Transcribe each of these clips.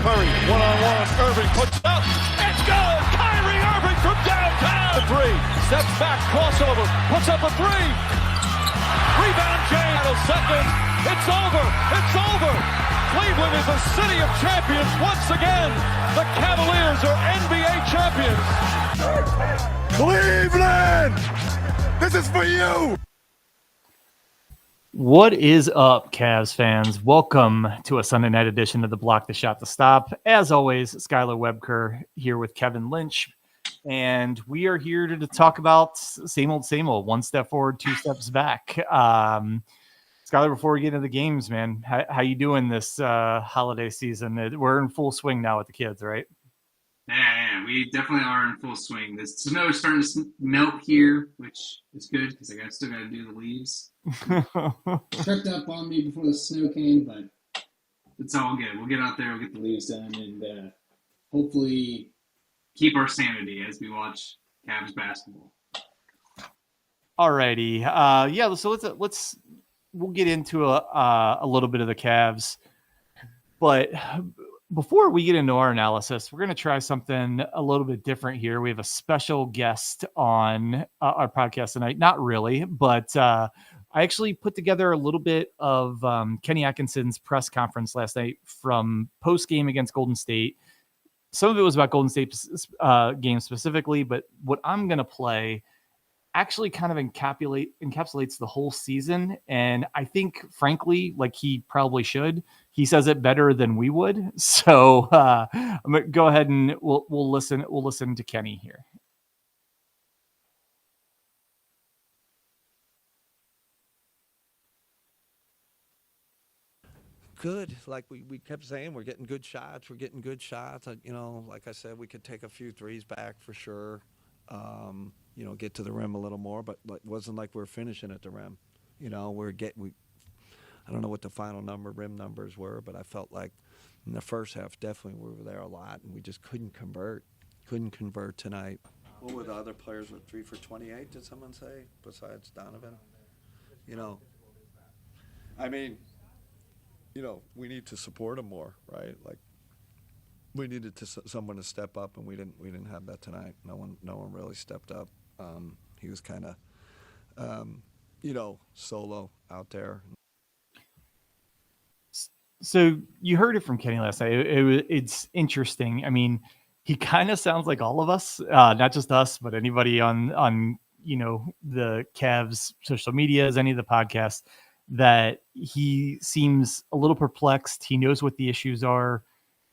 Curry, one-on-one. Irving puts it up. It's good. Kyrie Irving from downtown. The three. Steps back, crossover. Puts up a three. Rebound James. Seconds. It's over. It's over. Cleveland is a city of champions once again. The Cavaliers are NBA champions. Cleveland! This is for you! What is up, Cavs fans? Welcome to a Sunday night edition of the Block the Shot to Stop. As always, Skylar Webker here with Kevin Lynch, and we are here to talk about same old, one step forward, two steps back. Skylar, before we get into the games, man, how you doing this holiday season? We're in full swing now with the kids, right? Yeah, we definitely are in full swing. The snow is starting to melt here, which is good because I still got to do the leaves. Tripped up on me before the snow came, but it's all good. We'll get out there, we'll get the leaves done, and hopefully keep our sanity as we watch Cavs basketball. Alrighty, so we'll get into a little bit of the Cavs, but before we get into our analysis, we're going to try something a little bit different here. We have a special guest on our podcast tonight. Not really, but I actually put together a little bit of Kenny Atkinson's press conference last night from post-game against Golden State. Some of it was about Golden State's game specifically, but what I'm going to play actually kind of encapsulates the whole season. And I think, frankly, like he probably should. He says it better than we would. So I'm going to go ahead and we'll listen to Kenny here. Good. Like we kept saying, we're getting good shots. Like I said, we could take a few threes back for sure. Get to the rim a little more, but it wasn't like we're finishing at the rim. I don't know what the final rim numbers were, but I felt like in the first half, definitely we were there a lot, and we just couldn't convert tonight. What were the other players with 3 for 28, did someone say, besides Donovan? We need to support him more, right? Like, we needed someone to step up, and we didn't have that tonight. No one really stepped up. He was kind of, solo out there. So you heard it from Kenny last night. It's interesting. I mean, he kind of sounds like all of us, not just us, but anybody on the Cavs social medias, any of the podcasts, that he seems a little perplexed. He knows what the issues are.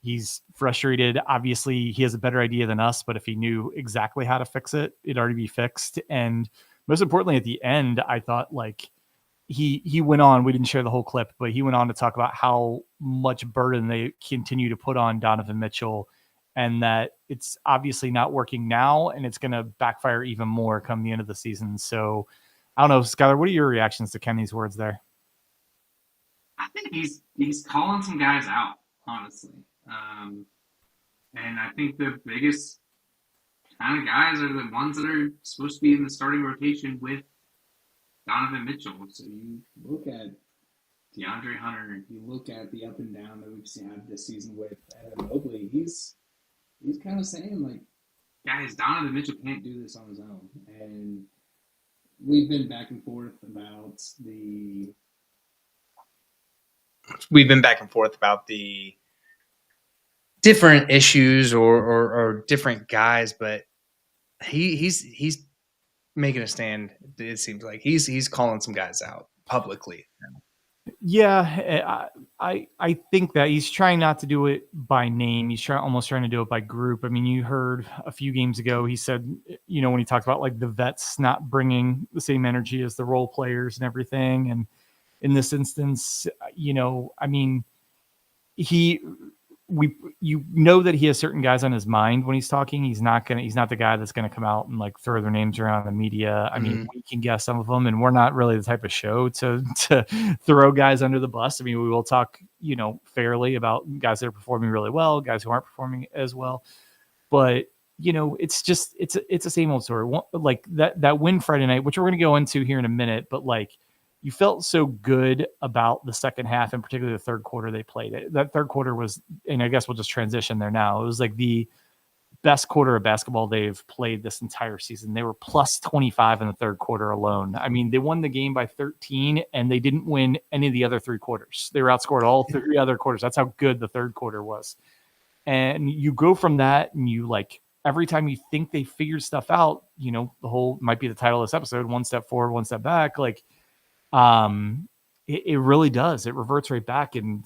He's frustrated. Obviously, he has a better idea than us, but if he knew exactly how to fix it, it'd already be fixed. And most importantly, at the end, I thought like he went on, we didn't share the whole clip, but he went on to talk about how much burden they continue to put on Donovan Mitchell and that it's obviously not working now and it's going to backfire even more come the end of the season. So I don't know, Skylar, what are your reactions to Kenny's words there? I think he's calling some guys out, honestly. And I think the biggest kind of guys are the ones that are supposed to be in the starting rotation with Donovan Mitchell. So you look at DeAndre Hunter. You look at the up and down that we've seen this season with Evan Mobley. He's kind of saying, like, guys, Donovan Mitchell can't do this on his own. And we've been back and forth about the different issues or different guys, but he's making a stand. It seems like he's calling some guys out publicly. Yeah, I think that he's trying not to do it by name. He's almost trying to do it by group. I mean, you heard a few games ago, he said, when he talked about like the vets not bringing the same energy as the role players and everything. And in this instance, I mean, you know that he has certain guys on his mind when he's talking. He's not the guy that's going to come out and like throw their names around in the media. I mean, we can guess some of them, and we're not really the type of show to throw guys under the bus. I mean, we will talk, fairly about guys that are performing really well, guys who aren't performing as well. But, it's just, it's the same old story. Like that win Friday night, which we're going to go into here in a minute, but like you felt so good about the second half, and particularly the third quarter they played it. That third quarter was, and I guess we'll just transition there now. It was like the best quarter of basketball they've played this entire season. They were plus 25 in the third quarter alone. I mean, they won the game by 13, and they didn't win any of the other three quarters. They were outscored all three other quarters. That's how good the third quarter was. And you go from that, and you like, every time you think they figured stuff out, you know, the whole might be the title of this episode, one step forward, one step back. Like, it really does. It reverts right back. And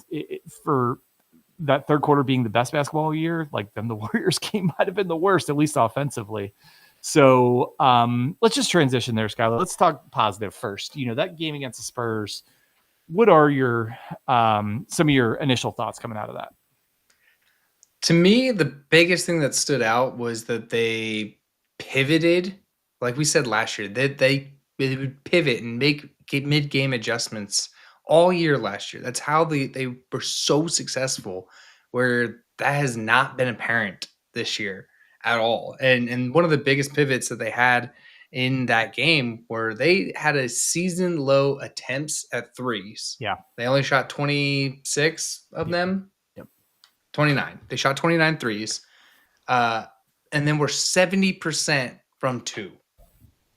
for that third quarter being the best basketball year, like then the Warriors game might have been the worst, at least offensively. So let's just transition there, Skylar. Let's talk positive first. You know, that game against the Spurs, what are your some of your initial thoughts coming out of that? To me, the biggest thing that stood out was that they pivoted, like we said last year, that they would pivot and make mid-game adjustments all year last year. That's how they were so successful, where that has not been apparent this year at all. And one of the biggest pivots that they had in that game were they had a season low attempts at threes. Yeah. They only shot 26 of them. 29. They shot 29 threes. And then were 70% from two.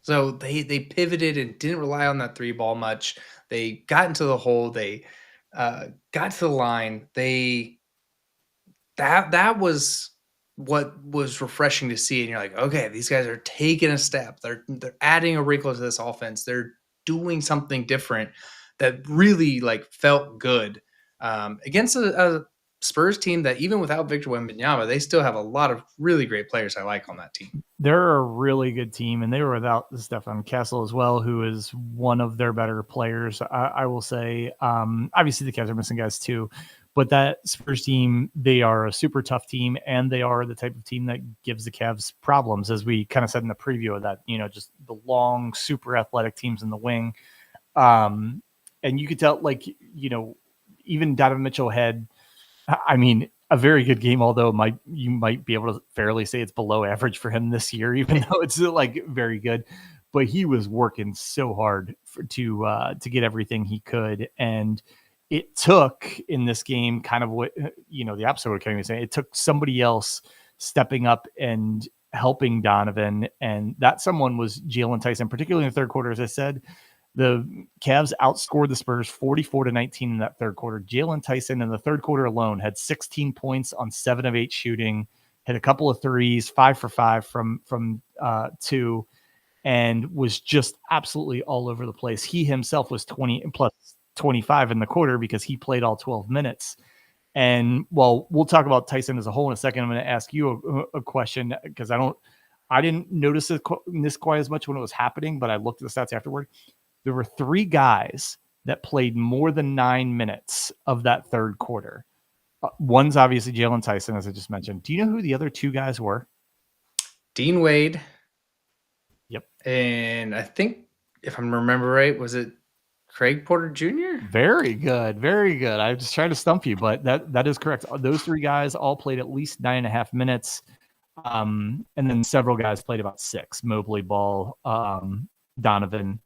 So they pivoted and didn't rely on that three ball much. They got into the hole. They got to the line. That was what was refreshing to see. And you're like, okay, these guys are taking a step. They're adding a wrinkle to this offense. They're doing something different that really like felt good against a Spurs team that even without Victor Wembanyama, they still have a lot of really great players I like on that team. They're a really good team, and they were without Stefan Kessel as well, who is one of their better players, I will say. Obviously, the Cavs are missing guys too, but that Spurs team, they are a super tough team, and they are the type of team that gives the Cavs problems, as we kind of said in the preview of that, you know, just the long, super athletic teams in the wing. And you could tell, like, you know, even Donovan Mitchell had, I mean, a very good game, although you might be able to fairly say it's below average for him this year, even though it's like very good. But he was working so hard to get everything he could, and it took in this game kind of what, you know, the opposite of what Kenny was saying. It took somebody else stepping up and helping Donovan, and that someone was Jalen Tyson, particularly in the third quarter. As I said, the Cavs outscored the Spurs 44-19 in that third quarter. Jalen Tyson in the third quarter alone had 16 points on 7 of 8 shooting, hit a couple of threes, 5 for 5 from two, and was just absolutely all over the place. He himself was 20 plus 25 in the quarter because he played all 12 minutes. And well, we'll talk about Tyson as a whole in a second. I'm going to ask you a question because I didn't notice this quite as much when it was happening, but I looked at the stats afterward. There were 3 guys that played more than 9 minutes of that third quarter. One's obviously Jalen Tyson, as I just mentioned. Do you know who the other 2 guys were? Dean Wade. Yep. And I think, if I remember right, was it Craig Porter Jr.? Very good. Very good. I was just trying to stump you, but that is correct. Those 3 guys all played at least 9.5 minutes. And then several guys played about 6. Mobley, Ball, Donovan.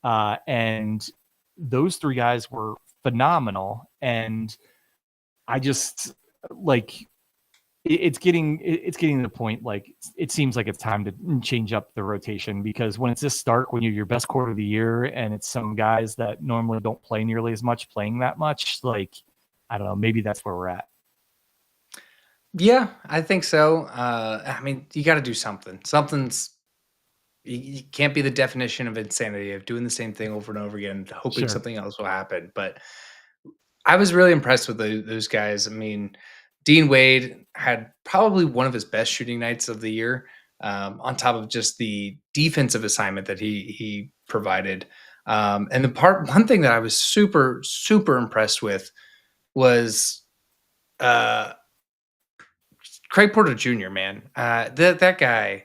And those 3 guys were phenomenal. And I just like, it's getting to the point, like, it seems like it's time to change up the rotation, because when it's this stark, when you're your best quarter of the year and it's some guys that normally don't play nearly as much playing that much, like, I don't know, maybe that's where we're at. Yeah, I think so. I mean, you got to do something. You can't be the definition of insanity of doing the same thing over and over again, hoping Sure. something else will happen. But I was really impressed with those guys. I mean, Dean Wade had probably one of his best shooting nights of the year, on top of just the defensive assignment that he provided. And one thing that I was super, super impressed with was Craig Porter Jr., man. That guy,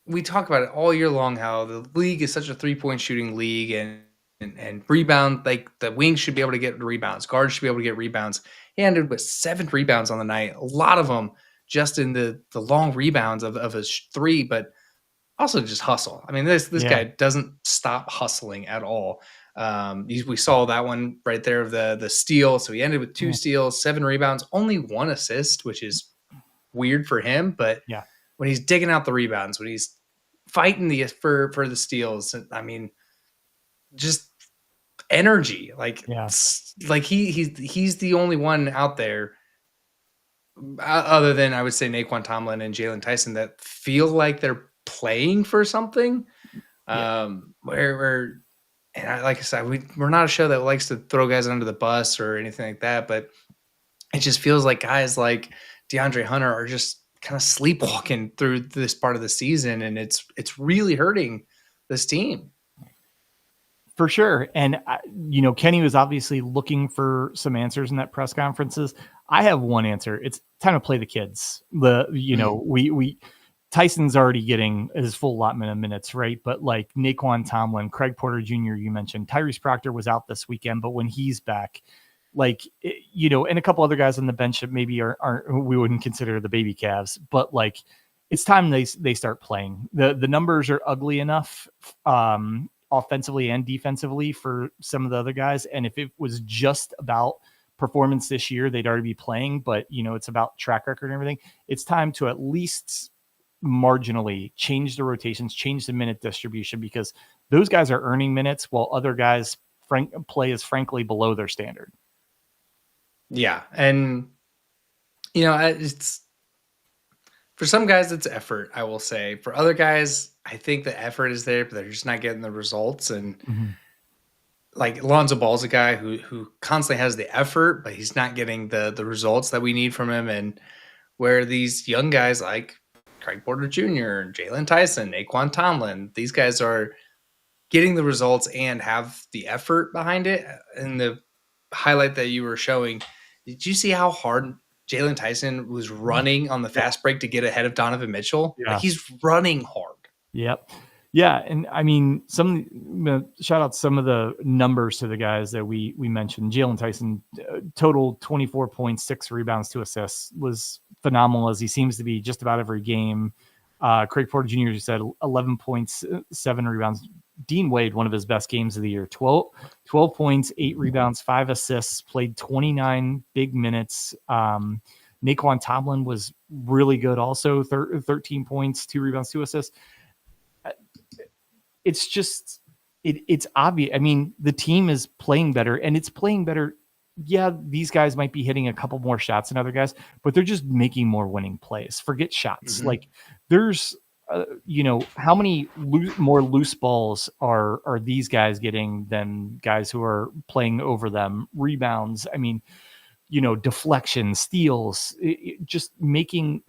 we talk about it all year long, how the league is such a 3-point shooting league, and rebound, like the wings should be able to get rebounds. Guards should be able to get rebounds. He ended with 7 rebounds on the night. A lot of them just in the long rebounds of his 3, but also just hustle. I mean, this Yeah. guy doesn't stop hustling at all. We saw that one right there of the steal. So he ended with 2 Yeah. steals, 7 rebounds, only 1 assist, which is weird for him. But Yeah. when he's digging out the rebounds, when he's fighting for the steals, I mean, just energy. Like Yeah. like he's the only one out there other than I would say Naquan Tomlin and Jalen Tyson that feel like they're playing for something. Yeah. Where and like I said, we're not a show that likes to throw guys under the bus or anything like that, but it just feels like guys like DeAndre Hunter are just kind of sleepwalking through this part of the season, and it's really hurting this team. For sure. And, Kenny was obviously looking for some answers in that press conferences. I have one answer. It's time to play the kids. Tyson's already getting his full allotment of minutes, right? But like Naquan Tomlin, Craig Porter Jr., you mentioned, Tyrese Proctor was out this weekend, but when he's back, and a couple other guys on the bench that maybe aren't we wouldn't consider the baby calves, but like it's time they start playing. The numbers are ugly enough offensively and defensively for some of the other guys. And if it was just about performance this year, they'd already be playing, but it's about track record and everything. It's time to at least marginally change the rotations, change the minute distribution, because those guys are earning minutes while other guys play is frankly below their standard. Yeah. And, it's for some guys, it's effort, I will say. For other guys, I think the effort is there, but they're just not getting the results. And like Lonzo Ball's a guy who constantly has the effort, but he's not getting the results that we need from him. And where these young guys like Craig Porter Jr., Jalen Tyson, Naquan Tomlin, these guys are getting the results and have the effort behind it. And the highlight that you were showing, did you see how hard Jalen Tyson was running on the fast break to get ahead of Donovan Mitchell? Yeah. Like, he's running hard. Yep. Yeah. And I mean, shout out some of the numbers to the guys that we mentioned. Jalen Tyson, total 24 points, 6 rebounds, 2 assists, was phenomenal, as he seems to be just about every game. Craig Porter Jr. said 11 points, 7 rebounds. Dean Wade, one of his best games of the year, 12 points, 8 rebounds, 5 assists, played 29 big minutes. Naquan Tomlin was really good also, 13 points, 2 rebounds, 2 assists. It's just, it's obvious. I mean, the team is playing better, and it's playing better. Yeah, these guys might be hitting a couple more shots than other guys, but they're just making more winning plays. Forget shots. Mm-hmm. Like there's, how many more loose balls are these guys getting than guys who are playing over them? Rebounds. I mean, deflections, steals, just making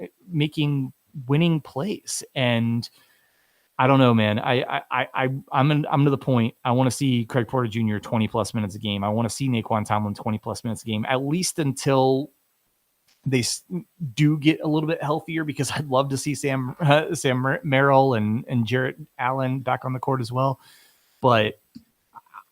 winning plays. And I don't know, man. I'm to the point. I want to see Craig Porter Jr. 20 plus minutes a game. I want to see Naquan Tomlin 20 plus minutes a game, at least until they do get a little bit healthier, because I'd love to see Sam Merrill and Jarrett Allen back on the court as well. But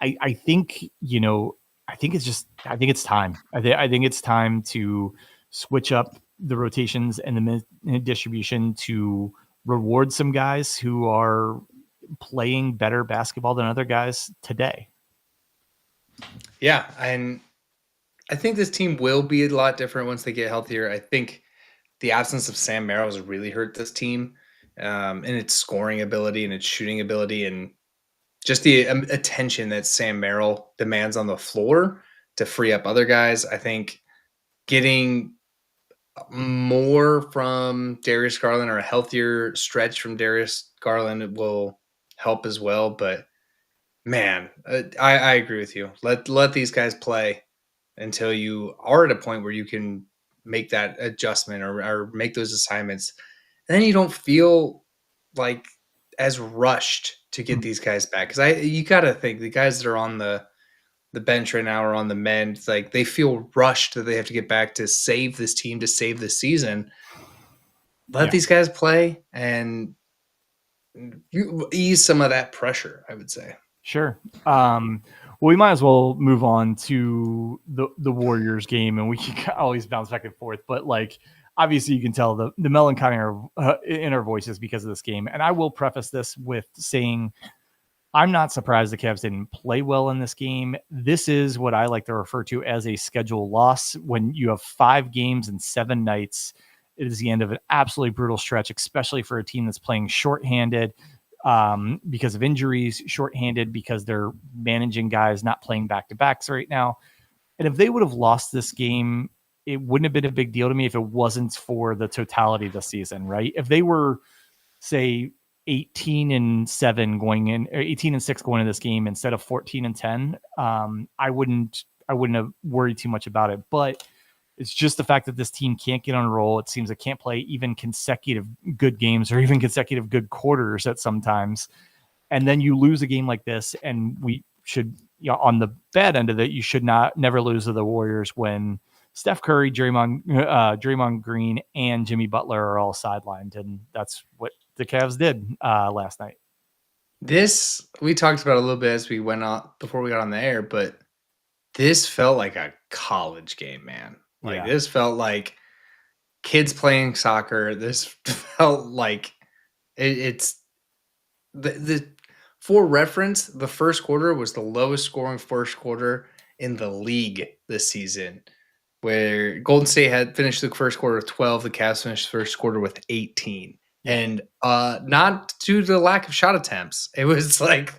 I think it's time. I think it's time to switch up the rotations and the minute distribution to reward some guys who are playing better basketball than other guys today. Yeah. And I think this team will be a lot different once they get healthier. I think the absence of Sam Merrill has really hurt this team in its scoring ability and its shooting ability, and just the attention that Sam Merrill demands on the floor to free up other guys. I think getting more from Darius Garland, or a healthier stretch from Darius Garland, will help as well. But man, I agree with you. Let these guys play until you are at a point where you can make that adjustment or make those assignments. And then you don't feel like as rushed to get these guys back. Because you got to think the guys that are on the bench right now or on the mend, it's like they feel rushed that they have to get back to save this team, to save this season. Let these guys play and you ease some of that pressure, I would say. Sure. Well, we might as well move on to the Warriors game, and we can always bounce back and forth. But like, obviously you can tell the melancholy in our voices because of this game. And I will preface this with saying I'm not surprised the Cavs didn't play well in this game. This is what I like to refer to as a schedule loss. When you have 5 games in 7 nights, it is the end of an absolutely brutal stretch, especially for a team that's playing shorthanded because of injuries, shorthanded because they're managing guys not playing back-to-backs right now. And if they would have lost this game, it wouldn't have been a big deal to me if it wasn't for the totality of the season, right? If they were, say, 18-7 going in, or 18-6 going into this game instead of 14-10, I wouldn't have worried too much about it. But it's just the fact that this team can't get on a roll. It seems it can't play even consecutive good games or even consecutive good quarters at sometimes. And then you lose a game like this, and we should, on the bad end of it, you should never lose to the Warriors when Steph Curry, Draymond Green, and Jimmy Butler are all sidelined, and that's what the Cavs did last night. This we talked about a little bit as we went on before we got on the air, but this felt like a college game, man. Like This felt like kids playing soccer. This felt like it's the for reference, the first quarter was the lowest scoring first quarter in the league this season, where Golden State had finished the first quarter with 12, the Cavs finished the first quarter with 18. And not due to the lack of shot attempts. It was like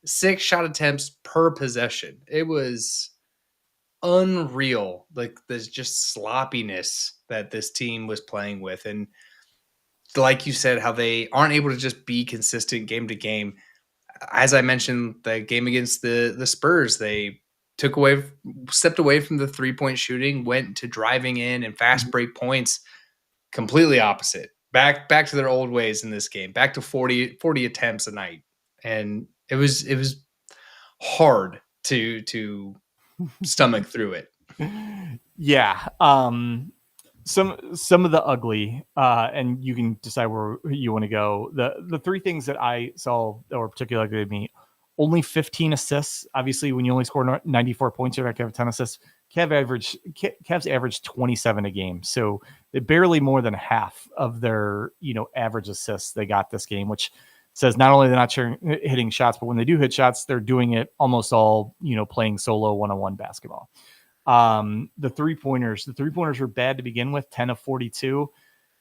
6 shot attempts per possession. It was unreal, like there's just sloppiness that this team was playing with. And like you said, how they aren't able to just be consistent game to game. As I mentioned, the game against the Spurs, they stepped away from the 3-point shooting, went to driving in and fast break points. Completely opposite. Back to their old ways in this game. Back to 40 attempts a night. And it was hard to stomach through it. Yeah. Some of the ugly, and you can decide where you want to go. The 3 things that I saw that were particularly ugly to me: only 15 assists. Obviously, when you only score 94 points, you're not going to have 10 assists. Cavs averaged 27 a game, so they barely more than half of their average assists they got this game, which says not only they're not hitting shots, but when they do hit shots, they're doing it almost all playing solo one-on-one basketball. The three-pointers were bad to begin with, 10 of 42,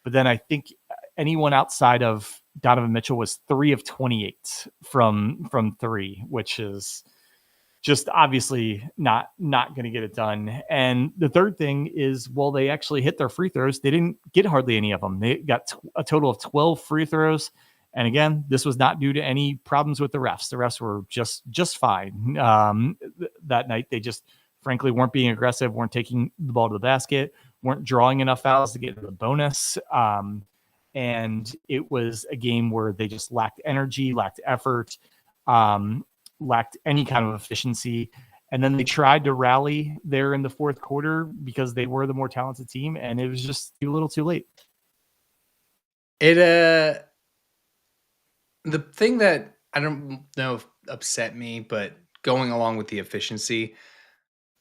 but then I think anyone outside of Donovan Mitchell was 3 of 28 from 3, which is just obviously not going to get it done. And the third thing is, well, they actually hit their free throws. They didn't get hardly any of them. They got a total of 12 free throws. And again, this was not due to any problems with the refs. The refs were just fine that night. They just frankly weren't being aggressive, weren't taking the ball to the basket, weren't drawing enough fouls to get to the bonus. And it was a game where they just lacked energy, lacked effort, lacked any kind of efficiency. And then they tried to rally there in the fourth quarter because they were the more talented team, and it was just too little too late. The thing that I don't know if upset me, but going along with the efficiency,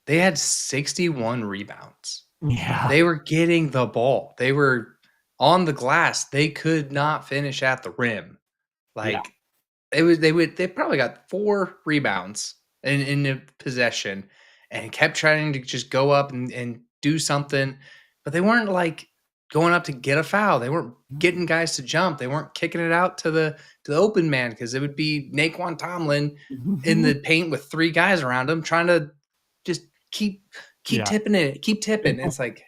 they had 61 rebounds. Yeah. They were getting the ball. They were on the glass. They could not finish at the rim. They probably got 4 rebounds in the possession and kept trying to just go up and do something, but they weren't like going up to get a foul. They weren't getting guys to jump. They weren't kicking it out to the open man, because it would be Naquan Tomlin in the paint with 3 guys around him trying to just keep tipping it, keep tipping. It's like,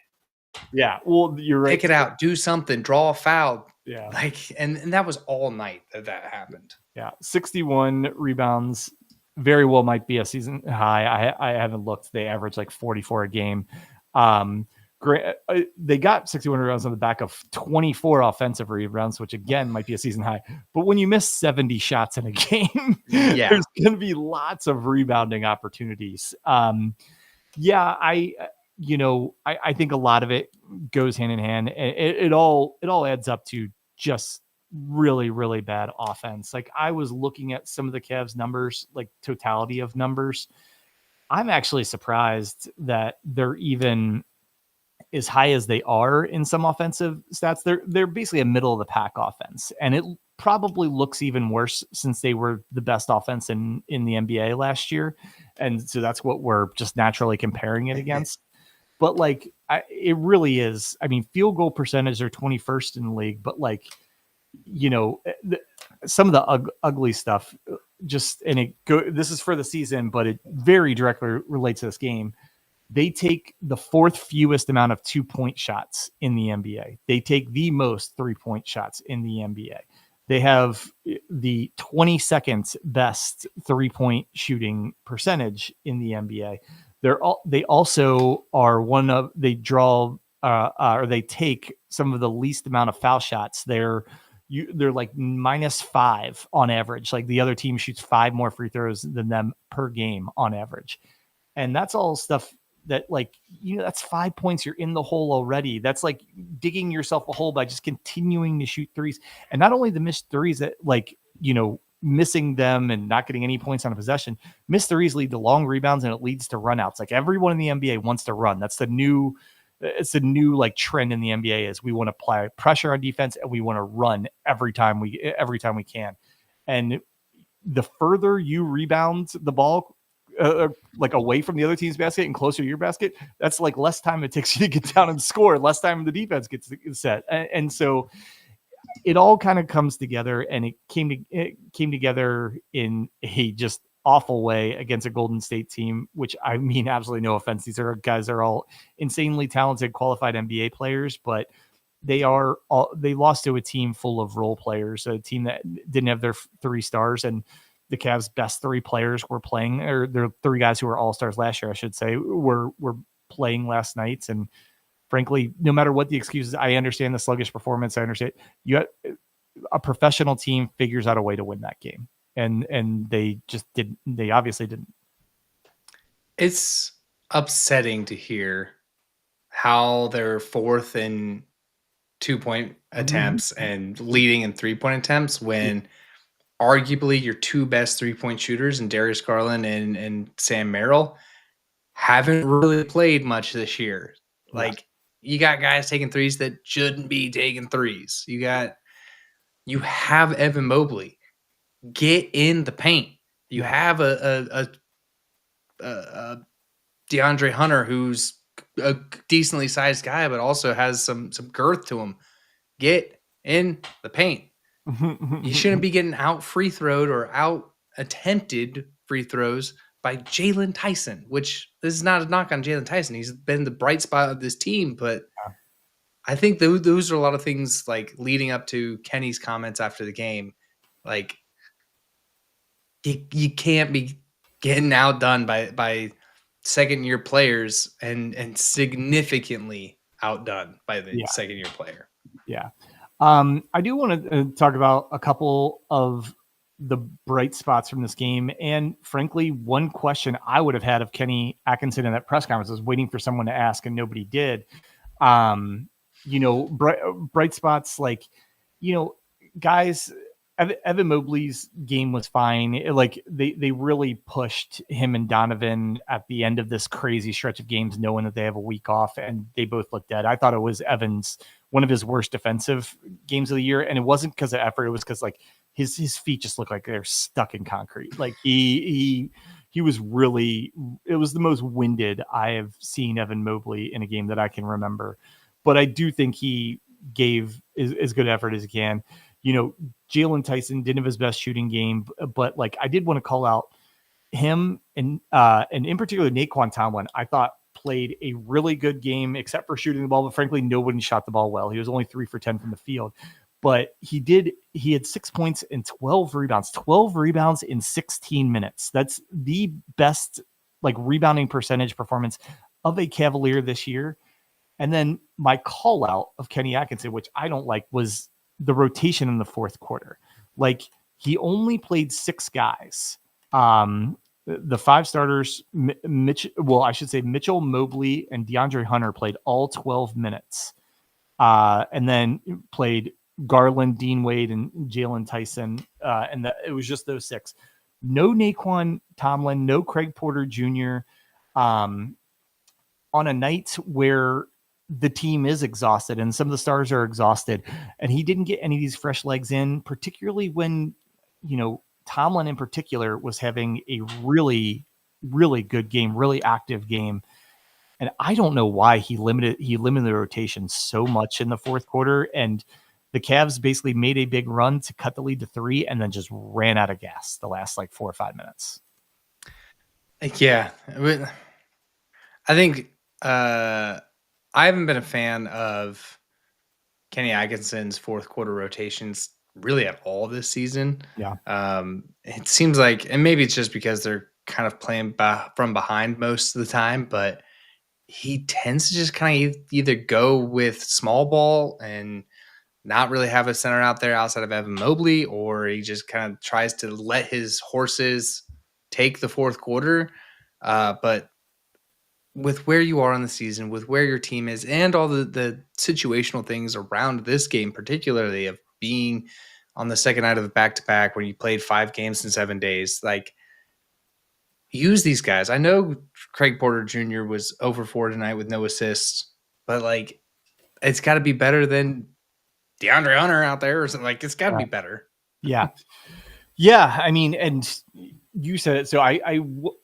yeah, well, you're right. Kick it out, do something, draw a foul. Yeah. And that was all night that happened. Yeah. 61 rebounds very well might be a season high. I haven't looked. They average like 44 a game. They got 61 rebounds on the back of 24 offensive rebounds, which again might be a season high. But when you miss 70 shots in a game, there's going to be lots of rebounding opportunities. I think a lot of it goes hand in hand. It all adds up to just really, really bad offense. Like, I was looking at some of the Cavs numbers, like totality of numbers. I'm actually surprised that they're even as high as they are in some offensive stats, they're basically a middle of the pack offense, and it probably looks even worse since they were the best offense in the NBA last year, and so that's what we're just naturally comparing it against. But like, it really is. I mean, field goal percentage are 21st in the league, but like, some of the ugly stuff. This is for the season, but it very directly relates to this game. They take the fourth fewest amount of 2-point shots in the NBA. They take the most 3-point shots in the NBA. They have the 22nd best 3-point shooting percentage in the NBA. They also are they take some of the least amount of foul shots. They're like -5 on average. Like the other team shoots 5 more free throws than them per game on average. And that's all stuff that, like, that's 5 points. You're in the hole already. That's like digging yourself a hole by just continuing to shoot threes. And not only the missed threes that, like, missing them and not getting any points on a possession, missed threes lead to long rebounds and it leads to runouts. Like everyone in the NBA wants to run. It's the new like trend in the NBA is we want to apply pressure on defense and we want to run every time we can. And the further you rebound the ball, like away from the other team's basket and closer to your basket, that's like less time it takes you to get down and score, less time the defense gets set. And so it all kind of comes together, and it came together in a just awful way against a Golden State team, which, I mean, absolutely no offense. These are guys that are all insanely talented, qualified NBA players, but they lost to a team full of role players, a team that didn't have their 3 stars, and the Cavs' best 3 players were playing, or their 3 guys who were all-stars last year, I should say, were playing last night. And frankly, no matter what the excuses, I understand the sluggish performance. I understand a professional team figures out a way to win that game. And they just didn't. They obviously didn't. It's upsetting to hear how they're 4th in 2-point attempts and leading in 3-point attempts when arguably your 2 best 3-point shooters, and Darius Garland and Sam Merrill, haven't really played much this year. Like, you got guys taking threes that shouldn't be taking threes. You have Evan Mobley. Get in the paint. You have a DeAndre Hunter who's a decently sized guy, but also has some girth to him. Get in the paint. You shouldn't be getting out free throwed or out attempted free throws by Jalen Tyson, which this is not a knock on Jalen Tyson. He's been the bright spot of this team, but I think those are a lot of things like leading up to Kenny's comments after the game. Like, you can't be getting outdone by second-year players and significantly outdone by the second-year player. Yeah. I do want to talk about a couple of the bright spots from this game. And frankly, one question I would have had of Kenny Atkinson in that press conference was waiting for someone to ask, and nobody did. Bright spots, like, guys, Evan Mobley's game was fine. Like they really pushed him and Donovan at the end of this crazy stretch of games, knowing that they have a week off, and they both looked dead. I thought it was one of his worst defensive games of the year, and it wasn't because of effort. It was because like his feet just looked like they're stuck in concrete. Like he was really, it was the most winded I have seen Evan Mobley in a game that I can remember. But I do think he gave as good effort as he can. Jalen Tyson didn't have his best shooting game, but like I did want to call out him and in particular Naquan Tomlin. I thought played a really good game, except for shooting the ball. But frankly, nobody shot the ball well. He was only 3 for 10 from the field, but he had 6 points and 12 rebounds in 16 minutes. That's the best like rebounding percentage performance of a Cavalier this year. And then my call out of Kenny Atkinson, which I don't like, was the rotation in the fourth quarter. Like he only played 6 guys. The 5 starters, Mitchell, Mobley, and DeAndre Hunter played all 12 minutes. And then played Garland, Dean Wade, and Jalen Tyson. It was just those 6. No Naquan Tomlin, no Craig Porter Jr. On a night where the team is exhausted and some of the stars are exhausted, and he didn't get any of these fresh legs in, particularly when, Tomlin in particular was having a really, really good game, really active game. And I don't know why he limited the rotation so much in the fourth quarter. And the Cavs basically made a big run to cut the lead to 3 and then just ran out of gas the last 4 or 5 minutes. Yeah. I think I haven't been a fan of Kenny Atkinson's fourth quarter rotations really at all this season. Yeah. It seems like, and maybe it's just because they're kind of playing from behind most of the time, but he tends to just kind of either go with small ball and not really have a center out there outside of Evan Mobley, or he just kind of tries to let his horses take the fourth quarter. But with where you are in the season, with where your team is, and all the situational things around this game, particularly of being on the second night of the back-to-back when you played 5 games in 7 days, use these guys. I know Craig Porter Jr. was over 4 tonight with no assists, but it's got to be better than DeAndre Hunter out there or something. It's got to be better. Yeah. Yeah. I mean, and you said it. So I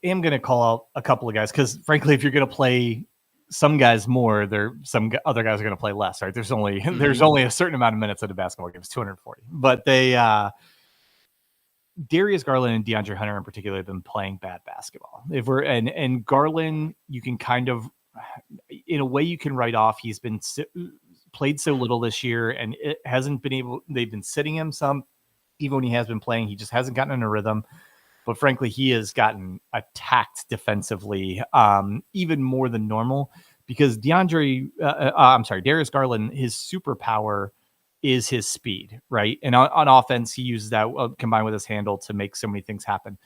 am going to call out a couple of guys because, frankly, if you're going to play some guys more, some other guys are going to play less, right? There's only a certain amount of minutes at a basketball game. It's 240. But Darius Garland and DeAndre Hunter in particular have been playing bad basketball. And Garland, you can kind of, in a way, you can write off. He's been played so little this year, and it hasn't been able. They've been sitting him some, even when he has been playing. He just hasn't gotten in a rhythm. But frankly, he has gotten attacked defensively, even more than normal, because Darius Garland, his superpower is his speed, right? And on offense, he uses that combined with his handle to make so many things happen.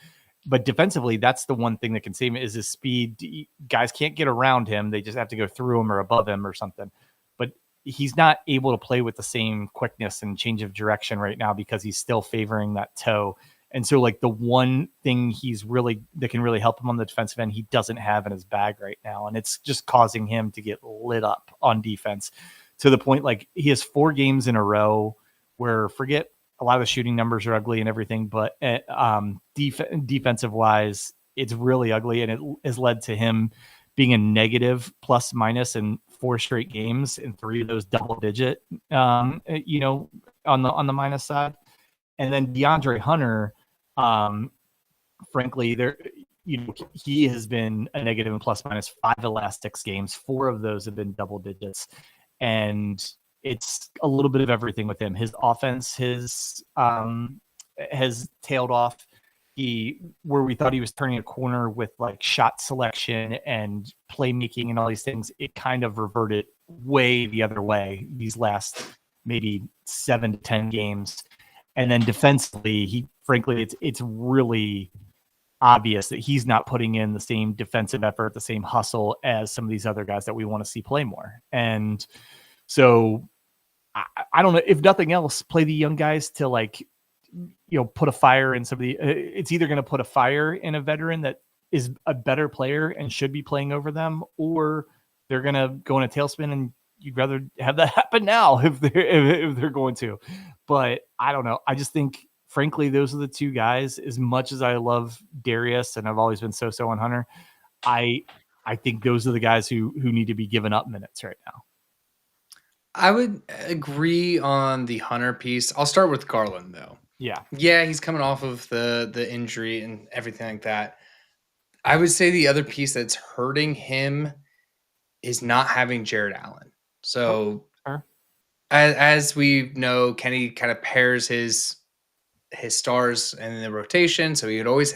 But defensively, that's the one thing that can save him is his speed. Guys can't get around him. They just have to go through him or above him or something. But he's not able to play with the same quickness and change of direction right now because he's still favoring that toe. And so the one thing that can really help him on the defensive end, he doesn't have in his bag right now. And it's just causing him to get lit up on defense to the point he has 4 games in a row where, forget a lot of the shooting numbers are ugly and everything, but defensive wise, it's really ugly. And it has led to him being a negative plus minus in 4 straight games, and 3 of those double digit, on the minus side. And then DeAndre Hunter, frankly, he has been a negative and plus minus 5 of the last 6 games. 4 of those have been double digits. And it's a little bit of everything with him. His offense has tailed off. Where we thought he was turning a corner with shot selection and playmaking and all these things, it kind of reverted way the other way these last maybe 7 to 10 games. And then defensively, it's really obvious that he's not putting in the same defensive effort, the same hustle as some of these other guys that we want to see play more. And so I don't know, if nothing else, play the young guys to put a fire in somebody. It's either going to put a fire in a veteran that is a better player and should be playing over them, or they're going to go in a tailspin, and you'd rather have that happen now if they're going to. But I don't know. I just think, frankly, those are the 2 guys. As much as I love Darius and I've always been so on Hunter, I think those are the guys who need to be given up minutes right now. I would agree on the Hunter piece. I'll start with Garland, though. Yeah, he's coming off of the injury and everything like that. I would say the other piece that's hurting him is not having Jared Allen. So as we know, Kenny kind of pairs his stars in the rotation. So he would always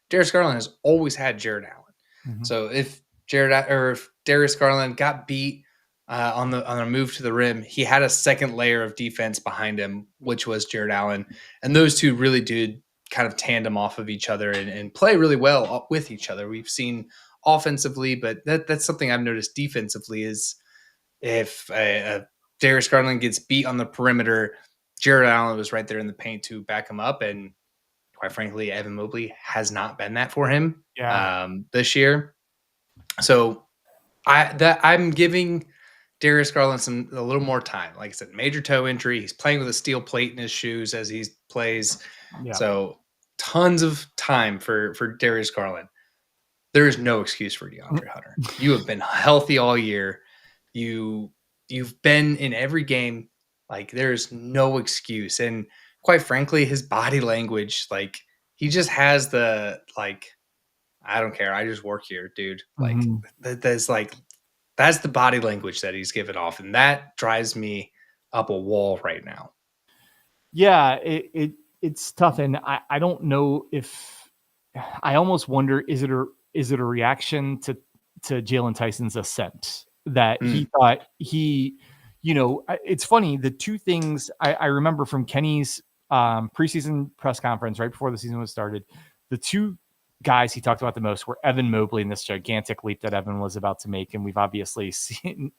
Darius Garland has always had Jared Allen. Mm-hmm. So if Darius Garland got beat on a move to the rim, he had a second layer of defense behind him, which was Jared Allen. And those 2 really did kind of tandem off of each other and play really well with each other. We've seen offensively, but that's something I've noticed defensively is if Darius Garland gets beat on the perimeter, Jared Allen was right there in the paint to back him up. And quite frankly, Evan Mobley has not been that for him this year. So I'm giving Darius Garland a little more time. Like I said, major toe injury. He's playing with a steel plate in his shoes as he plays. Yeah. So tons of time for Darius Garland. There is no excuse for DeAndre Hunter. You have been healthy all year. You've been in every game. Like, there's no excuse. And quite frankly, his body language, like, he just has the, like, I don't care. I just work here, dude. Like, that's the body language that he's given off. And that drives me up a wall right now. Yeah, it's tough. And I don't know if I almost wonder, is it a reaction to Jalen Tyson's ascent that he thought it's funny. The two things I remember from Kenny's preseason press conference right before the season was started, the two guys he talked about the most were Evan Mobley and this gigantic leap that Evan was about to make. And we've obviously seen,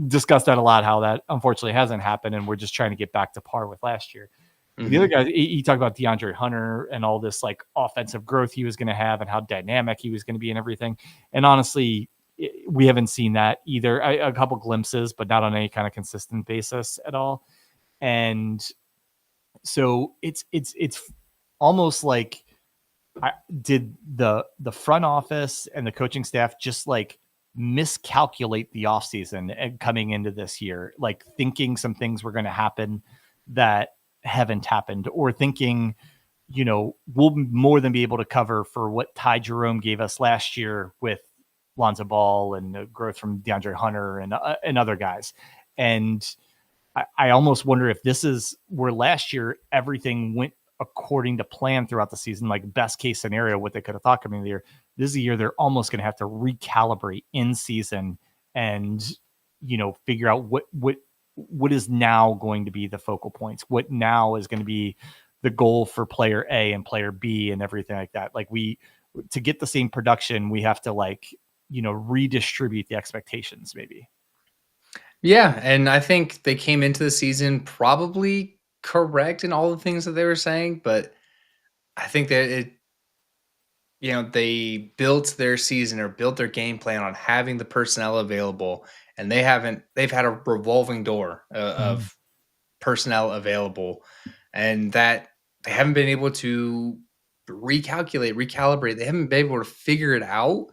discussed that a lot, how that unfortunately hasn't happened. And we're just trying to get back to par with last year. Mm-hmm. The other guy, he talked about DeAndre Hunter and all this like offensive growth he was going to have and how dynamic he was going to be and everything. And honestly, we haven't seen that either. A couple glimpses, but not on any kind of consistent basis at all. And so it's almost like, did the front office and the coaching staff just like miscalculate the offseason and coming into this year, like thinking some things were going to happen that haven't happened, or thinking, we'll more than be able to cover for what Ty Jerome gave us last year with Lonzo Ball and the growth from DeAndre Hunter and other guys. And I almost wonder if this is where last year everything went according to plan throughout the season, like best case scenario, what they could have thought coming into the year. This is a year they're almost going to have to recalibrate in season and, figure out what is now going to be the focal points, what now is going to be the goal for player A and player B and everything like that. Like to get the same production, we have to redistribute the expectations maybe. Yeah. And I think they came into the season probably correct in all the things that they were saying, but I think that they built their season or built their game plan on having the personnel available, and they've had a revolving door of personnel available, and that they haven't been able to recalibrate. They haven't been able to figure it out.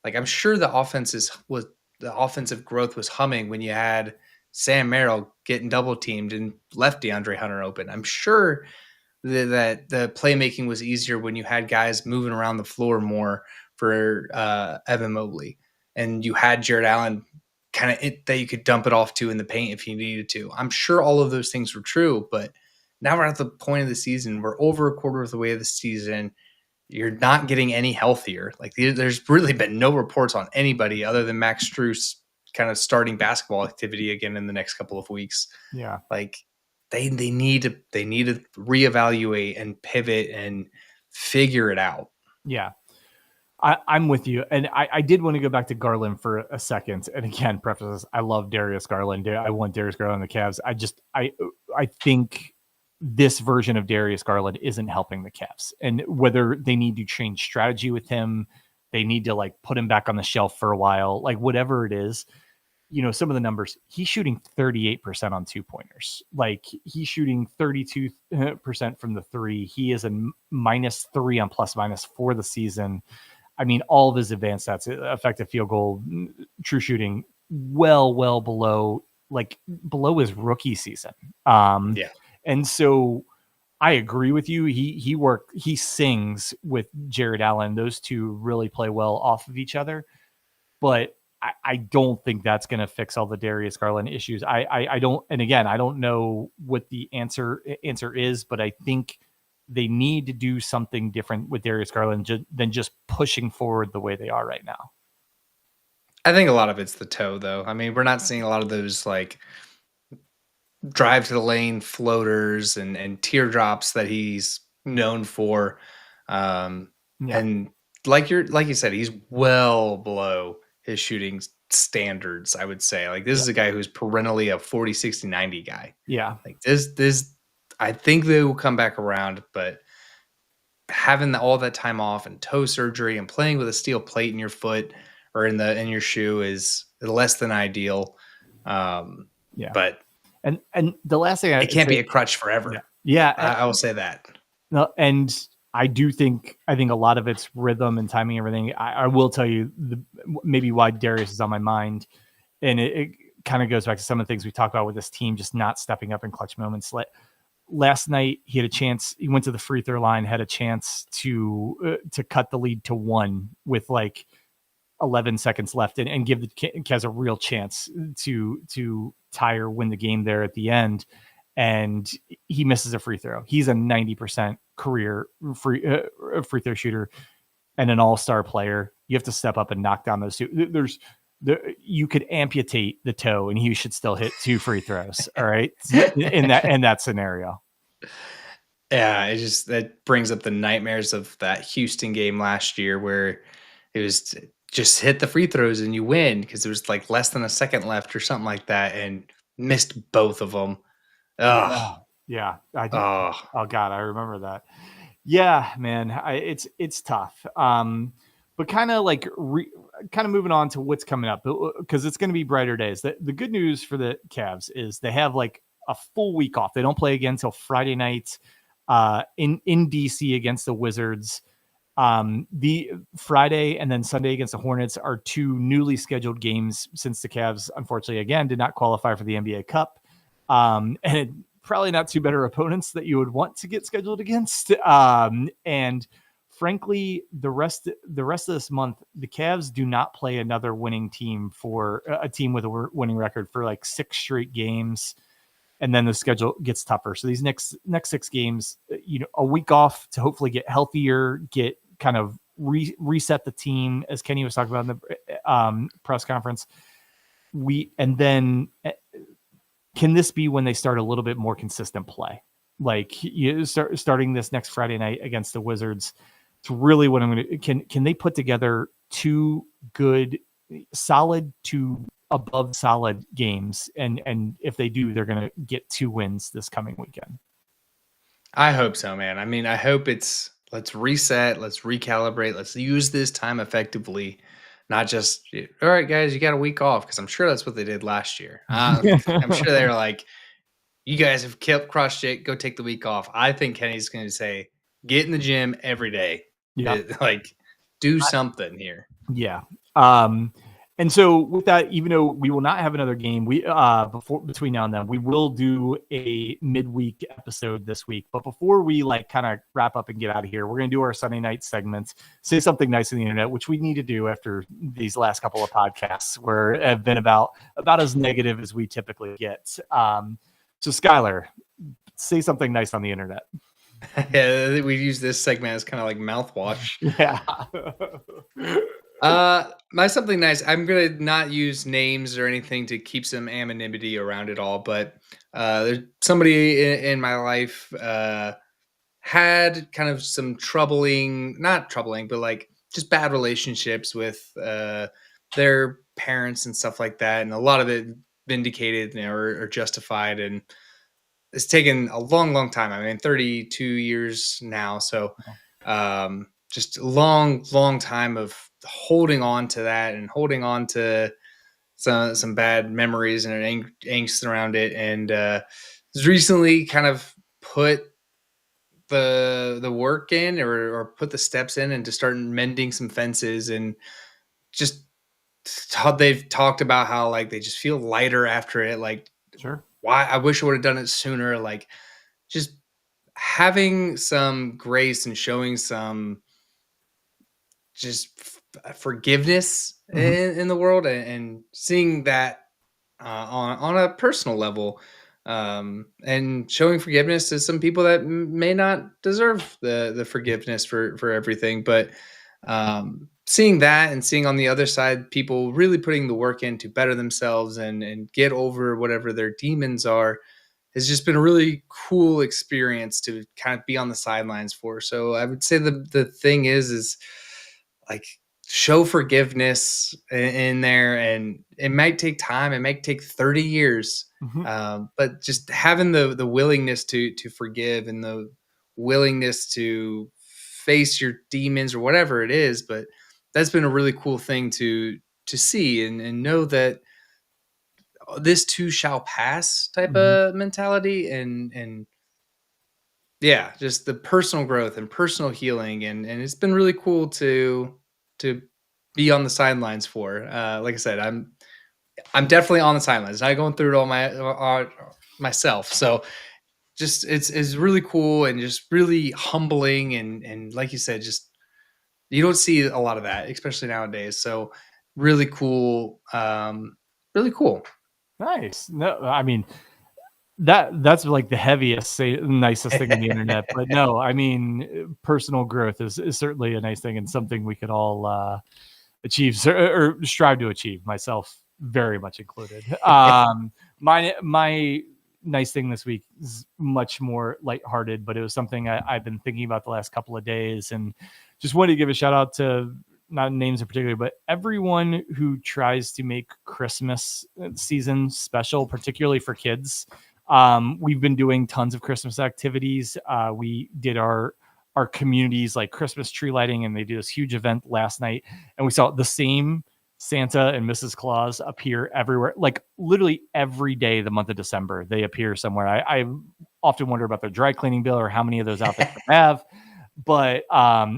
Like, I'm sure the offensive growth was humming when you had Sam Merrill getting double teamed and left DeAndre Hunter open. I'm sure that the playmaking was easier when you had guys moving around the floor more for Evan Mobley, and you had Jared Allen kind of that you could dump it off to in the paint if you needed to. I'm sure all of those things were true, but now we're at the point of the season. We're over a quarter of the way of the season. You're not getting any healthier. Like, there's really been no reports on anybody other than Max Strus kind of starting basketball activity again in the next couple of weeks. Yeah. Like, they need to reevaluate and pivot and figure it out. Yeah. I'm with you. And I did want to go back to Garland for a second. And again, preface this, I love Darius Garland. I want Darius Garland on the Cavs. I think this version of Darius Garland isn't helping the Cavs, and whether they need to change strategy with him, they need to like put him back on the shelf for a while, like whatever it is, some of the numbers, he's shooting 38% on 2-pointers. Like, he's shooting 32% from the three. He is a -3 on plus minus for the season. I mean, all of his advanced stats, effective field goal, true shooting, well below his rookie season. Yeah. And so I agree with you. He sings with Jared Allen. Those two really play well off of each other, but I don't think that's going to fix all the Darius Garland issues. I don't, and again, I don't know what the answer is, but I think they need to do something different with Darius Garland than just pushing forward the way they are right now. I think a lot of it's the toe, though. I mean, we're not seeing a lot of those like drive to the lane floaters and teardrops that he's known for. And like you said, he's well below his shooting standards, I would say. Like, this is a guy who's perennially a 40, 60, 90 guy. Yeah. Like this, I think they will come back around, but having all that time off and toe surgery and playing with a steel plate in your foot or in your shoe is less than ideal. Yeah. But And the last thing it can't be a crutch forever. Yeah. I will say that. No, and I think a lot of it's rhythm and timing and everything. I will tell you maybe why Darius is on my mind, and it kind of goes back to some of the things we talked about with this team just not stepping up in clutch moments. Last night he had a chance. He went to the free throw line, had a chance to cut the lead to 1 with like 11 seconds left, and give the Cavs a real chance to tie or win the game there at the end. And he misses a free throw. He's a 90% career free throw shooter and an all-star player. You have to step up and knock down those two. You could amputate the toe and he should still hit 2 free throws. All right. in that scenario. Yeah. That brings up the nightmares of that Houston game last year where it was just hit the free throws and you win because there was like less than a second left or something like that and missed both of them. Yeah. Oh God, I remember that. Yeah, man, it's tough. But kind of like moving on to what's coming up because it's going to be brighter days. The good news for the Cavs is they have like a full week off. They don't play again until Friday night in DC against the Wizards. The Friday and then Sunday against the Hornets are 2 newly scheduled games since the Cavs, unfortunately, again, did not qualify for the NBA Cup. And probably not 2 better opponents that you would want to get scheduled against. And frankly, the rest of this month, the Cavs do not play another winning team for a team with a winning record for like 6 straight games. And then the schedule gets tougher. So these next 6 games, a week off to hopefully get healthier, get kind of reset the team, as Kenny was talking about in the press conference. And then can this be when they start a little bit more consistent play? Like starting this next Friday night against the Wizards. It's really what I'm going to, can they put together 2 good, solid to above solid games? And if they do, they're going to get 2 wins this coming weekend. I hope so, man. I mean, I hope let's reset, let's recalibrate, let's use this time effectively. Not just, all right, guys, you got a week off, because I'm sure that's what they did last year. I'm sure they were like, you guys have crushed it, go take the week off. I think Kenny's going to say, get in the gym every day. Yeah. Like, do something here. Yeah. And so with that, even though we will not have another game, between now and then, we will do a midweek episode this week. But before we kind of wrap up and get out of here, we're going to do our Sunday night segments, say something nice on the internet, which we need to do after these last couple of podcasts where have been about as negative as we typically get. So Skylar, say something nice on the internet. Yeah, we use this segment as kind of like mouthwash. Yeah. My something nice. I'm gonna not use names or anything to keep some anonymity around it all, but there's somebody in my life had kind of some not troubling, but like just bad relationships with their parents and stuff like that, and a lot of it vindicated or justified, and it's taken a long, long time. I mean, 32 years now, so just a long, long time of holding on to that and holding on to some bad memories and angst around it. And recently kind of put the work in or put the steps in and to start mending some fences, and just they've talked about how like they just feel lighter after it. Like, Sure. Why I wish I would have done it sooner. Like, just having some grace and showing some just forgiveness in the world, and seeing that on a personal level, and showing forgiveness to some people that may not deserve the forgiveness for everything, but seeing that and seeing on the other side people really putting the work in to better themselves and get over whatever their demons are has just been a really cool experience to kind of be on the sidelines for. So I would say the thing is like, show forgiveness in there, and it might take time. It might take 30 years, but just having the willingness to forgive and the willingness to face your demons or whatever it is. But that's been a really cool thing to see and know that this too shall pass type Mhm. of mentality, and yeah, just the personal growth and personal healing, and it's been really cool to be on the sidelines for. Like I said, I'm definitely on the sidelines. Not going through it all myself. So just it's really cool and just really humbling, and like you said, just you don't see a lot of that, especially nowadays. So really cool, really cool. Nice. No, I mean that's like the heaviest, nicest thing on the internet. But no, I mean, personal growth is certainly a nice thing and something we could all achieve or strive to achieve. Myself very much included. My nice thing this week is much more lighthearted, but it was something I've been thinking about the last couple of days, and just wanted to give a shout out to not names in particular, but everyone who tries to make Christmas season special, particularly for kids. We've been doing tons of Christmas activities. We did our communities like Christmas tree lighting, and they did this huge event last night, and we saw the same Santa and Mrs. Claus appear everywhere, like literally every day the month of December. They appear somewhere. I often wonder about their dry cleaning bill or how many of those outfits they have. But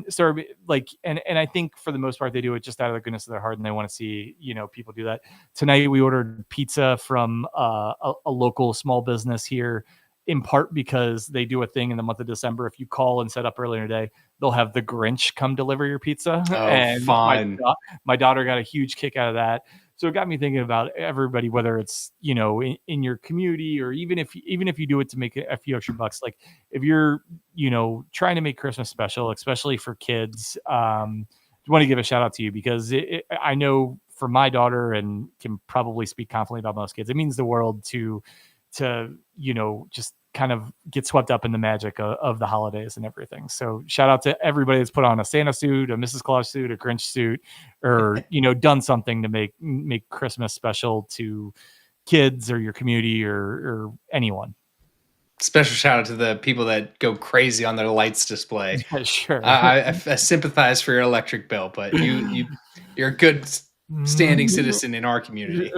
so like, and I think for the most part they do it just out of the goodness of their heart, and they want to see people do that. Tonight we ordered pizza from a local small business here, in part because they do a thing in the month of December. If you call and set up earlier today, they'll have the Grinch come deliver your pizza. Oh, And fun. my daughter got a huge kick out of that. So it got me thinking about everybody, whether it's in your community, or even if you do it to make a few extra bucks. Like if you're trying to make Christmas special, especially for kids, want to give a shout out to you, because I know for my daughter, and can probably speak confidently about most kids, it means the world to just kind of get swept up in the magic of the holidays and everything. So shout out to everybody that's put on a Santa suit, a Mrs. Claus suit, a Grinch suit, or done something to make Christmas special to kids or your community or anyone. Special shout out to the people that go crazy on their lights display. Sure. I sympathize for your electric bill, but you're a good standing citizen in our community.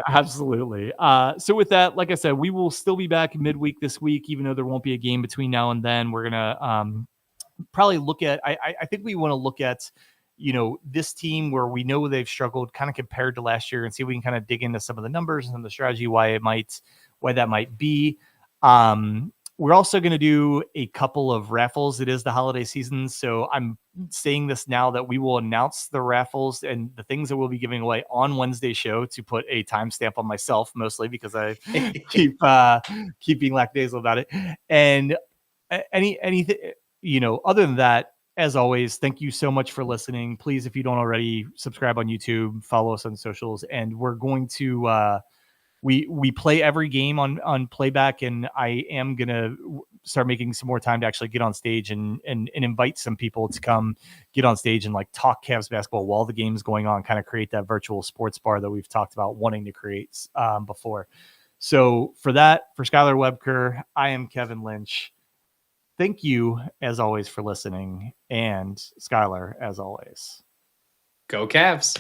Absolutely. So with that, like I said, we will still be back midweek this week, even though there won't be a game between now and then. We're gonna probably look at. I think we want to look at this team where we know they've struggled, kind of compared to last year, and see if we can kind of dig into some of the numbers and some of the strategy, why that might be. We're also going to do a couple of raffles. It is the holiday season, so I'm saying this now that we will announce the raffles and the things that we'll be giving away on Wednesday's show, to put a timestamp on myself, mostly because I keep being lackadaisical about it. And anything, other than that, as always, thank you so much for listening. Please, if you don't already, subscribe on YouTube, follow us on socials, and we're going to we play every game on playback, and I am gonna start making some more time to actually get on stage and invite some people to come get on stage and like talk Cavs basketball while the game's going on, kind of create that virtual sports bar that we've talked about wanting to create before. So for Skylar Webker, I am Kevin Lynch. Thank you as always for listening, and Skylar, as always, go Cavs.